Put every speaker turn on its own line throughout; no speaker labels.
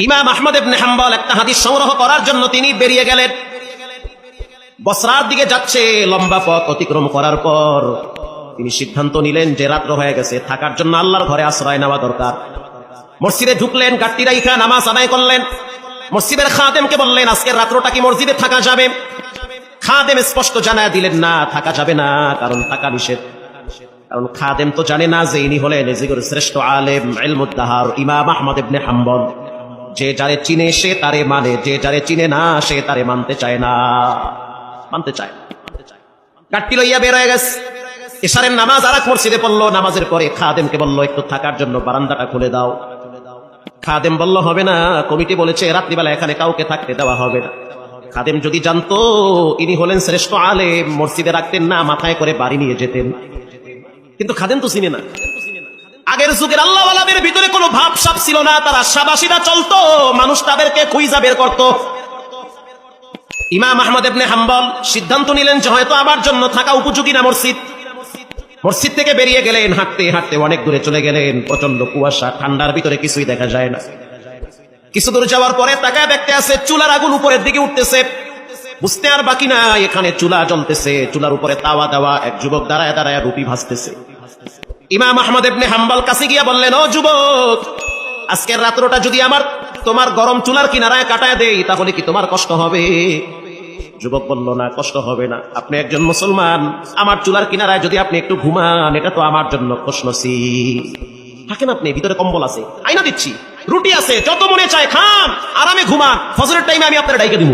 ইমাম আহমদ ইবনে হাম্বল একটা হাদিস সংগ্রহ করার জন্য তিনি বেরিয়ে গেলেন। বসরার দিকে যাচ্ছে, লম্বা পথ অতিক্রম করার পর তিনি সিদ্ধান্ত নিলেন যে রাত্র হয়ে গেছে, থাকার জন্য আল্লাহর ঘরে আশ্রয় নেওয়া দরকার। মসজিদে ঢুকলেন, গাট্টি রাইখা নামাজ আদায় করলেন। মসজিদের খাদেমকে বললেন, আজকের রাত্রটা কি মসজিদে থাকা যাবে? খাদেম স্পষ্ট জানায় দিলেন, না, থাকা যাবে না, কারণ থাকা নিষেধ। কারণ খাদেম তো জানে না যে ইনি হলেন এজিগর শ্রেষ্ঠ আলেম ইলমুদ্দাহার ইমাম আহমদ ইবনে হাম্বল। যে যারে চিনে সে তারে মানে, যে যারে চিনে না সে তারে মানতে চায় না, মানতে চায়। গাট্টি লইয়া বের হয়ে গেছে। এশারের নামাজ আর এক মসজিদে পড়লো। নামাজের পরে খাদেমকে বলল, একটু থাকার জন্য বারান্দাটা খুলে দাও। খাদেম বলল, হবে না, কমিটি বলেছে রাত্রিবেলা এখানে কাউকে থাকতে দেওয়া হবে না। খাদেম যদি জানতো ইনি হলেন শ্রেষ্ঠ আলেম, মসজিদে রাখতেন না, মাথায় করে বাড়ি নিয়ে যেতেন। কিন্তু খাদেম তো চিনে না। আগের যুগের আল্লাহওয়ালাদের ভিতরে কোনো ভাবসাব ছিল না, তারা আশাবাসীরা চলতো, মানুষ তাদেরকে খুঁজা বের করত। ইমাম আহমদ ইবনে হাম্বল সিদ্ধান্ত নিলেন যে হয়তো আমার জন্য থাকা উপযোগী না মসজিদ। মসজিদ থেকে বেরিয়ে গেলেন, হাঁটতে হাঁটতে অনেক দূরে চলে গেলেন। প্রচন্ড কুয়াশা, ঠান্ডার ভিতরে কিছুই দেখা যায় না। কিছু দূর যাওয়ার পরে তাকায় দেখতে আছে চুলার আগুন উপরের দিকে উঠতেছে। বুঝতে আর বাকি না, এখানে চুলা জ্বলতেছে, চুলার উপরে তাওয়া দেওয়া, এক যুবক দাঁড়ায় দাঁড়ায় রুটি ভাজতেছে। ইমাম আহমদ ইবনে হাম্বল কাছে গিয়া বললেন, ও যুবক, আজকের রাত্রটা যদি তোমার গরম চুলার কিনারায় কাটায় দেই তাহলে কি তোমার কষ্ট হবে? যুবক বলল, না, কষ্ট হবে না। আপনি একজন মুসলমান, আমার চুলার কিনারায় যদি আপনি একটু ঘুমান, এটা তো আমার জন্য খুশনসিব। থাকেন আপনি, ভিতরে কম্বল আছে, আইনা দিচ্ছি, রুটি আছে, যত মনে চায় খান, আরামে ঘুমান, ফজরের টাইমে আমি আপনার ডাইকে দিব।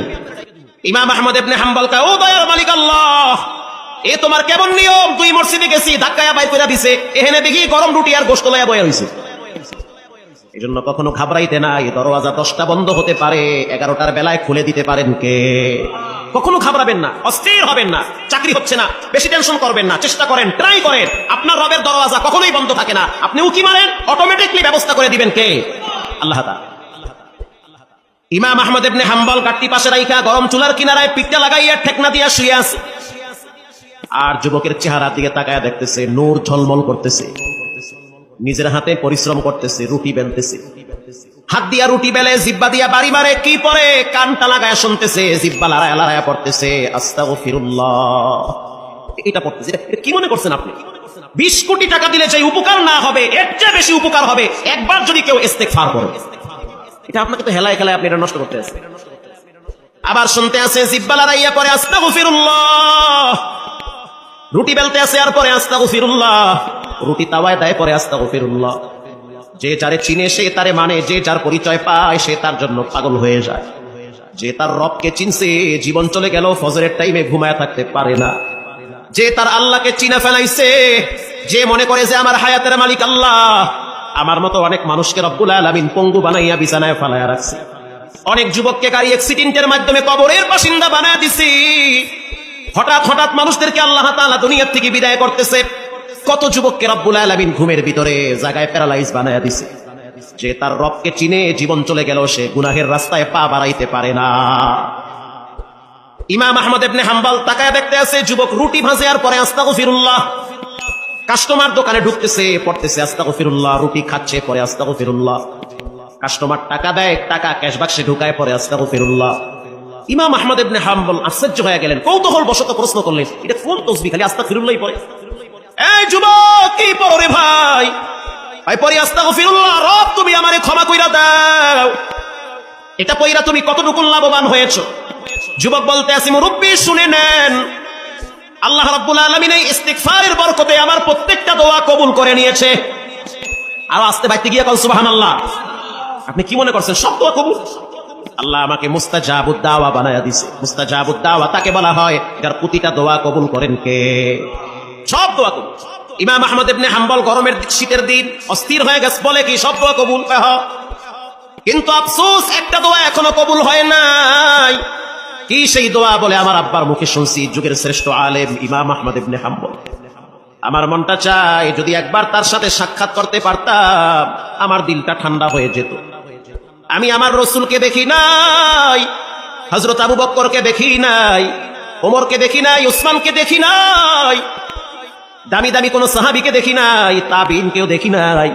ইমাম আহমদ ইবনে হাম্বল কয়, ও দয়ার মালিক আল্লাহ, এ তোমার কেমন নিয়ম? তুই মসজিদে গেছি, ধাক্কায়া বাইর করে দিছে, এখানে দেখি গরম রুটি আর গোশত লইয়া বয়া হইছে। এই জন্য কখনো ঘাবড়াইতে নাই। দরওয়াজা 10টা বন্ধ হতে পারে, 11টার বেলায় খুলে দিতে পারেন কে? কখনো ঘাবড়াবেন না, অস্থির হবেন না। চাকরি হচ্ছে না, বেশি টেনশন করবেন না, চেষ্টা করেন, ট্রাই করেন। আপনার রবের দরওয়াজা কখনোই বন্ধ থাকে না। আপনি উকি মারেন, অটোমেটিকলি ব্যবস্থা করে দিবেন কে? আল্লাহ তাআলা। ইমাম আহমদ ইবনে হাম্বল গাট্টি পাশে রাইখা গরম চুলার কিনারায় পিঠটা লাগাইয়া ঠেকনা দিয়া শুয়ে আছে। আর যুবকের চেহারার দিকে তাকায়া দেখতেছে, নূর ঝলমল করতেছে, নিজের হাতে পরিশ্রম করতেছে, রুটি বেলতেছে। হাত দিয়া রুটি বেলে, জিব্বা দিয়া বাড়ি মারে, কি পরে কানটা লাগায় শুনতেছে, জিব্বা লড়ায়া লড়ায়া পড়তেছে আস্তাগফিরুল্লাহ। এটা পড়তেছে। এটা কি মনে করছেন আপনি? 20 কোটি টাকা দিলে যে উপকার না হবে, এর চেয়ে বেশি উপকার হবে একবার যদি কেউ ইস্তেগফার করে। এটা আপনাকে তো হেলায় খেলায় আপনি এটা নষ্ট করতে আছেন। আবার শুনতে আছে, জিব্বা লড়াইয়া পরে আস্তাগফিরুল্লাহ, রুটি বেলতে আছে আর পরে আস্তাগফিরুল্লাহ, রুটি তাওয়ায় দেয় পরে আস্তাগফিরুল্লাহ। যে যারে চিনে সে তারে মানে, যে যার পরিচয় পায় সে তার জন্য পাগল হয়ে যায়। যে তার রবকে চিনছে, জীবন চলে গেল, ফজরের টাইমে ঘুমায় থাকতে পারে না। যে তার আল্লাহকে চিনা ফেলাইছে, যে মনে করে যে আমার হায়াতের মালিক আল্লাহ, আমার মতো অনেক মানুষকে রব্বুল আলামিন পঙ্গু বানাইয়া বিছানায় ফালাইয়া রাখছে। অনেক যুবককে গাড়ি অ্যাক্সিডেন্টের মাধ্যমে কবরের বাসিন্দা বানায় দিছি। হঠাৎ হঠাৎ মানুষদেরকে আল্লাহ তাআলা দুনিয়া থেকে বিদায় করতেছে। কত যুবককে রব্বুল আলামিন ঘুমের ভিতরে জায়গায় প্যারালাইজ বানায়া দিছে। যে তার রবকে চিনে, জীবন চলে গেল, সে গুনাহের রাস্তায় পা বাড়াইতে পারে না। ইমাম আহমদ ইবনে হাম্বল তাকায় দেখতে আছে, যুবক রুটি ভাজে আর পরে আস্তাগফিরুল্লাহ। কাস্টমার দোকানে ঢুকতেছে, পড়তেছে আস্তাগফিরুল্লাহ, রুটি খাচ্ছে, পরে আস্তাগফিরুল্লাহ। কাস্টমার টাকা দেয়, টাকা ক্যাশ বাক্সে ঢুকায়, পরে আস্তাগফিরুল্লাহ। ইমাম আহমদ ইবনে হাম্বল আশ্চর্য হয়ে গেলেন, কৌতূহল বশত প্রশ্ন করলেন, এটা কোন তসবিহ? খালি আস্তাগফিরুল্লাহই পড়ে? এই যুবক, কি পড়ো রে ভাই? ভাই পড়ি আস্তাগফিরুল্লাহ, রব তুমি আমারে ক্ষমা কইরা দাও। এটা পড়িরা তুমি কতটুকু লাভবান হয়েছো? যুবক বলতে আসি, মুরব্বি শুনে নেন, আল্লাহ রাব্বুল আলামিন এই ইস্তিগফারের বরকতে আমার প্রত্যেকটা দোয়া কবুল করে নিয়েছে। আর আস্তে বাইতে গিয়ে কল সুবহানাল্লাহ। আপনি কি মনে করছেন সব দোয়া কবুল? আল্লাহ আমাকে মুস্তাজাবুদ দাওয়া বানায়া দিয়েছে। মুস্তাজাবুদ দাওয়া তাকে বলা হয় যার প্রতিটা দোয়া কবুল করেন কে? সব দোয়া কবুল। ইমাম আহমদ ইবনে হাম্বল গরমের শীতের দিন অস্থির হয়ে গেছে, বলে কি সব দোয়া কবুল? কিন্তু আফসোস, একটা দোয়া এখনো কবুল হয় নাই। কি সেই দোয়া? বলে আমার আব্বার মুখে শুনছি, যুগের শ্রেষ্ঠ আলেম ইমাম আহমদ ইবনে হাম্বল। আমার মনটা চায় যদি একবার তার সাথে সাক্ষাৎ করতে পারতাম, আমার দিলটা ঠান্ডা হয়ে যেত। আমি আমার রসুলকে দেখি নাই, হযরত আবু বকরকে দেখি নাই, ওমরকে দেখি নাই, উসমানকে দেখি নাই, দামি দামি কোন সাহাবীকে দেখি নাই, তাবিঈনকেও দেখি নাই।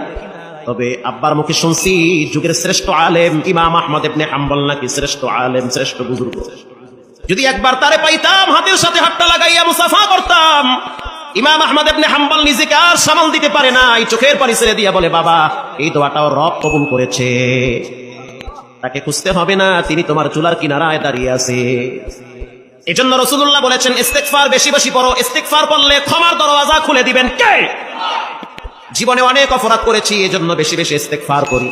তবে আব্বার মুখে শুনছি যুগের শ্রেষ্ঠ আলেম ইমাম আহমদ ইবনে হাম্বল নাকি শ্রেষ্ঠ আলেম, শ্রেষ্ঠ বুজুর্গ। যদি একবার তারে পাইতাম হাতের সাথে হাতটা লাগাইয়া মুসাফা করতাম। ইমাম আহমদ ইবনে হাম্বল নিজেকে আর সামাল দিতে পারে না, এই চোখের পানি ছেড়ে দিয়া বলে, বাবা এই দোয়াটাও রব কবুল করেছে, তাকে খুঁজতে হবে না, তিনি তোমার চুলার কিনারায় দাঁড়িয়ে আছে। এজন্য রাসূলুল্লাহ বলেছেন ইস্তিগফার বেশি বেশি পড়ো, ইস্তিগফার পড়লে ক্ষমার দরওয়াজা খুলে দিবেন কে? জীবনে অনেক অপরাধ করেছি, এজন্য বেশি বেশি ইস্তিগফার করি।